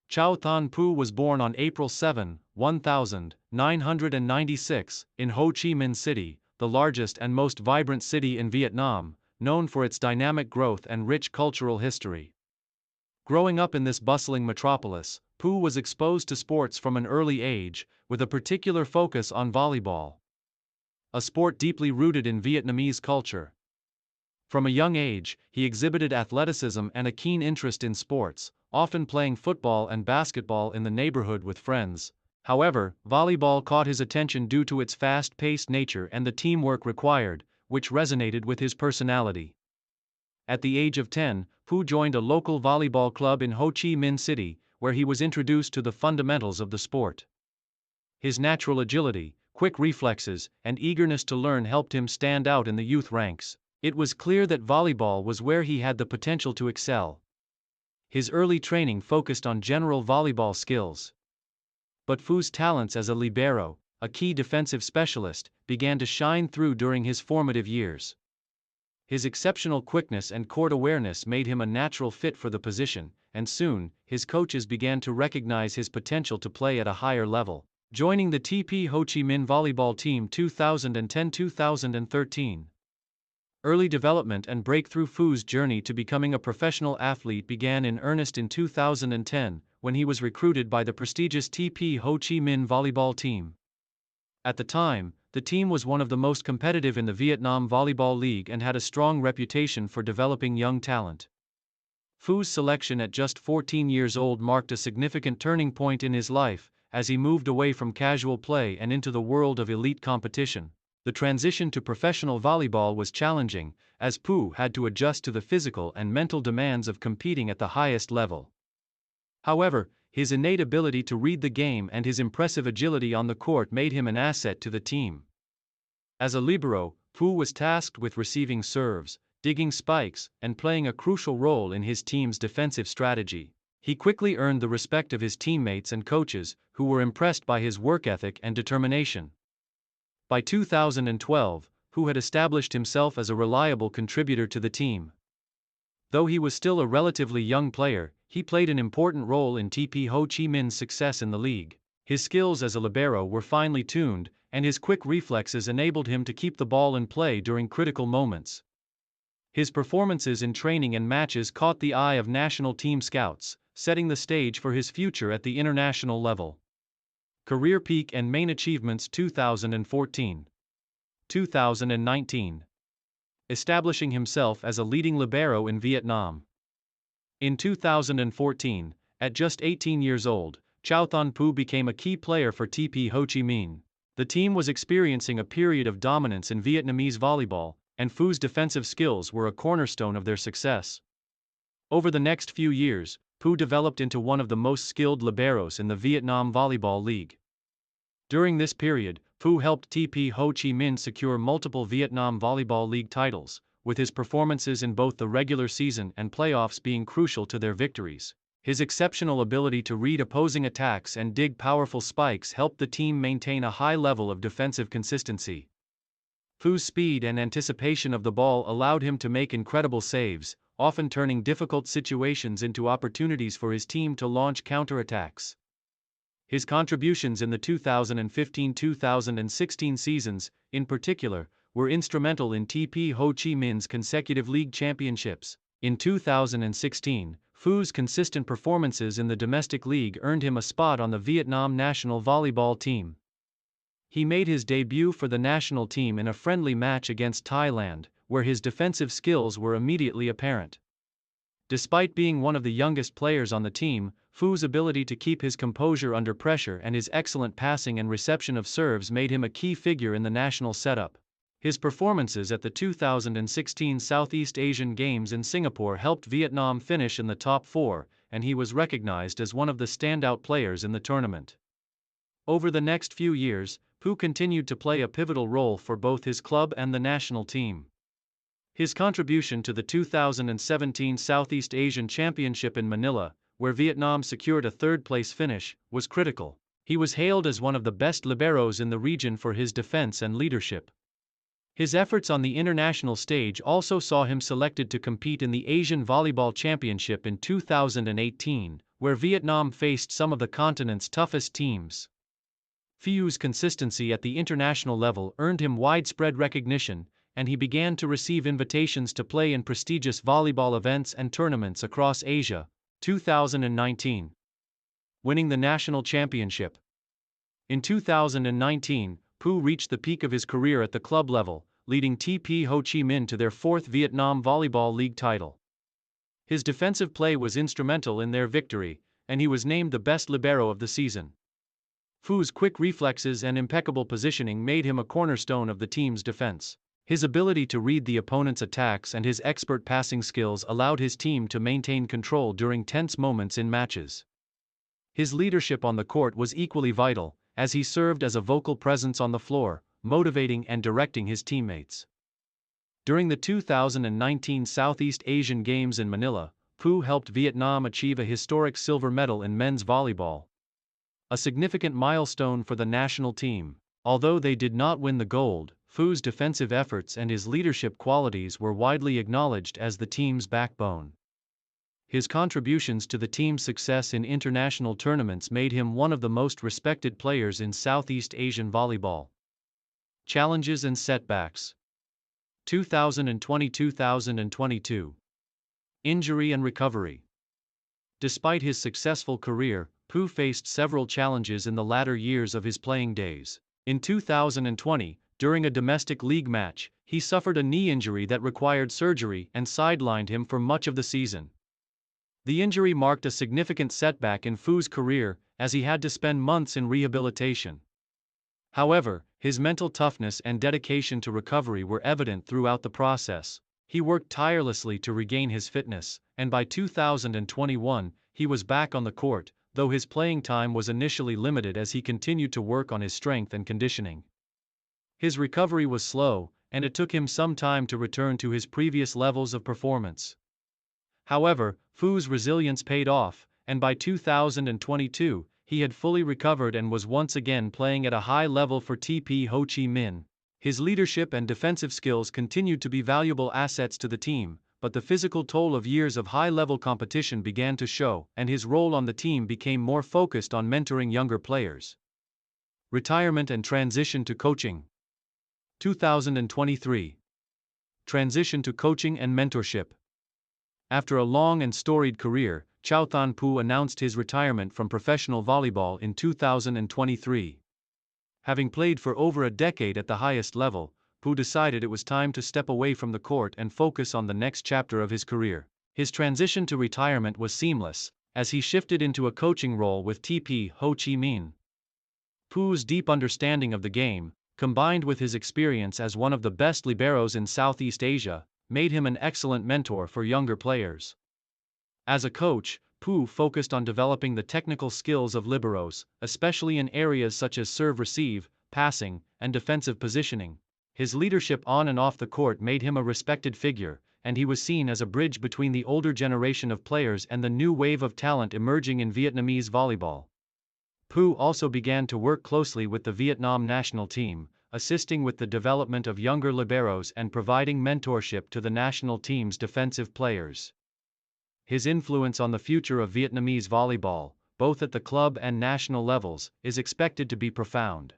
Châu Thanh Phú was born on April 7, 1996, in Ho Chi Minh City, the largest and most vibrant city in Vietnam, known for its dynamic growth and rich cultural history. Growing up in this bustling metropolis, Phú was exposed to sports from an early age, with a particular focus on volleyball, a sport deeply rooted in Vietnamese culture. From a young age, he exhibited athleticism and a keen interest in sports, often playing football and basketball in the neighborhood with friends. However, volleyball caught his attention due to its fast-paced nature and the teamwork required, which resonated with his personality. At the age of 10, Phú joined a local volleyball club in Ho Chi Minh City, where he was introduced to the fundamentals of the sport. His natural agility, quick reflexes, and eagerness to learn helped him stand out in the youth ranks. It was clear that volleyball was where he had the potential to excel. His early training focused on general volleyball skills. But Phú's talents as a libero, a key defensive specialist, began to shine through during his formative years. His exceptional quickness and court awareness made him a natural fit for the position, and soon, his coaches began to recognize his potential to play at a higher level, joining the TP Ho Chi Minh volleyball team 2010-2013. Early development and breakthrough. Phú's journey to becoming a professional athlete began in earnest in 2010, when he was recruited by the prestigious TP Ho Chi Minh volleyball team. At the time, the team was one of the most competitive in the Vietnam Volleyball League and had a strong reputation for developing young talent. Phú's selection at just 14 years old marked a significant turning point in his life, as he moved away from casual play and into the world of elite competition. The transition to professional volleyball was challenging, as Phú had to adjust to the physical and mental demands of competing at the highest level. However, his innate ability to read the game and his impressive agility on the court made him an asset to the team. As a libero, Phú was tasked with receiving serves, digging spikes, and playing a crucial role in his team's defensive strategy. He quickly earned the respect of his teammates and coaches, who were impressed by his work ethic and determination. By 2012, Phú had established himself as a reliable contributor to the team. Though he was still a relatively young player, he played an important role in TP Ho Chi Minh's success in the league. His skills as a libero were finely tuned, and his quick reflexes enabled him to keep the ball in play during critical moments. His performances in training and matches caught the eye of national team scouts, setting the stage for his future at the international level. Career peak and main achievements. 2014. 2019. Establishing himself as a leading libero in Vietnam. In 2014, at just 18 years old, Châu Thanh Phú became a key player for TP Ho Chi Minh. The team was experiencing a period of dominance in Vietnamese volleyball, and Phú's defensive skills were a cornerstone of their success. Over the next few years, Phú developed into one of the most skilled liberos in the Vietnam Volleyball League. During this period, Phú helped TP Ho Chi Minh secure multiple Vietnam Volleyball League titles, with his performances in both the regular season and playoffs being crucial to their victories. His exceptional ability to read opposing attacks and dig powerful spikes helped the team maintain a high level of defensive consistency. Phú's speed and anticipation of the ball allowed him to make incredible saves, often turning difficult situations into opportunities for his team to launch counterattacks. His contributions in the 2015-2016 seasons, in particular, were instrumental in TP Ho Chi Minh's consecutive league championships. In 2016, Phú's consistent performances in the domestic league earned him a spot on the Vietnam national volleyball team. He made his debut for the national team in a friendly match against Thailand, where his defensive skills were immediately apparent. Despite being one of the youngest players on the team, Phú's ability to keep his composure under pressure and his excellent passing and reception of serves made him a key figure in the national setup. His performances at the 2016 Southeast Asian Games in Singapore helped Vietnam finish in the top 4, and he was recognized as one of the standout players in the tournament. Over the next few years, Phú continued to play a pivotal role for both his club and the national team. His contribution to the 2017 Southeast Asian Championship in Manila, where Vietnam secured a third-place finish, was critical. He was hailed as one of the best liberos in the region for his defense and leadership. His efforts on the international stage also saw him selected to compete in the Asian Volleyball Championship in 2018, where Vietnam faced some of the continent's toughest teams. Phú's consistency at the international level earned him widespread recognition, and he began to receive invitations to play in prestigious volleyball events and tournaments across Asia. 2019. Winning the national championship. In 2019, Phú reached the peak of his career at the club level, leading TP Ho Chi Minh to their fourth Vietnam Volleyball League title. His defensive play was instrumental in their victory, and he was named the best libero of the season. Phú's quick reflexes and impeccable positioning made him a cornerstone of the team's defense. His ability to read the opponent's attacks and his expert passing skills allowed his team to maintain control during tense moments in matches. His leadership on the court was equally vital, as he served as a vocal presence on the floor, motivating and directing his teammates. During the 2019 Southeast Asian Games in Manila, Phú helped Vietnam achieve a historic silver medal in men's volleyball, a significant milestone for the national team. Although they did not win the gold, Phú's defensive efforts and his leadership qualities were widely acknowledged as the team's backbone. His contributions to the team's success in international tournaments made him one of the most respected players in Southeast Asian volleyball. Challenges and setbacks. 2020-2022. Injury and recovery. Despite his successful career, Phú faced several challenges in the latter years of his playing days. In 2020, during a domestic league match, he suffered a knee injury that required surgery and sidelined him for much of the season. The injury marked a significant setback in Phú's career, as he had to spend months in rehabilitation. However, his mental toughness and dedication to recovery were evident throughout the process. He worked tirelessly to regain his fitness, and by 2021, he was back on the court, though his playing time was initially limited as he continued to work on his strength and conditioning. His recovery was slow, and it took him some time to return to his previous levels of performance. However, Phú's resilience paid off, and by 2022, he had fully recovered and was once again playing at a high level for TP Ho Chi Minh. His leadership and defensive skills continued to be valuable assets to the team, but the physical toll of years of high-level competition began to show, and his role on the team became more focused on mentoring younger players. Retirement and transition to coaching. 2023. Transition to coaching and mentorship. After a long and storied career, Châu Thanh Phú announced his retirement from professional volleyball in 2023. Having played for over a decade at the highest level, Phú decided it was time to step away from the court and focus on the next chapter of his career. His transition to retirement was seamless, as he shifted into a coaching role with TP Ho Chi Minh. Phú's deep understanding of the game, combined with his experience as one of the best liberos in Southeast Asia, made him an excellent mentor for younger players. As a coach, Phú focused on developing the technical skills of liberos, especially in areas such as serve-receive, passing, and defensive positioning. His leadership on and off the court made him a respected figure, and he was seen as a bridge between the older generation of players and the new wave of talent emerging in Vietnamese volleyball. Phú also began to work closely with the Vietnam national team, assisting with the development of younger liberos and providing mentorship to the national team's defensive players. His influence on the future of Vietnamese volleyball, both at the club and national levels, is expected to be profound.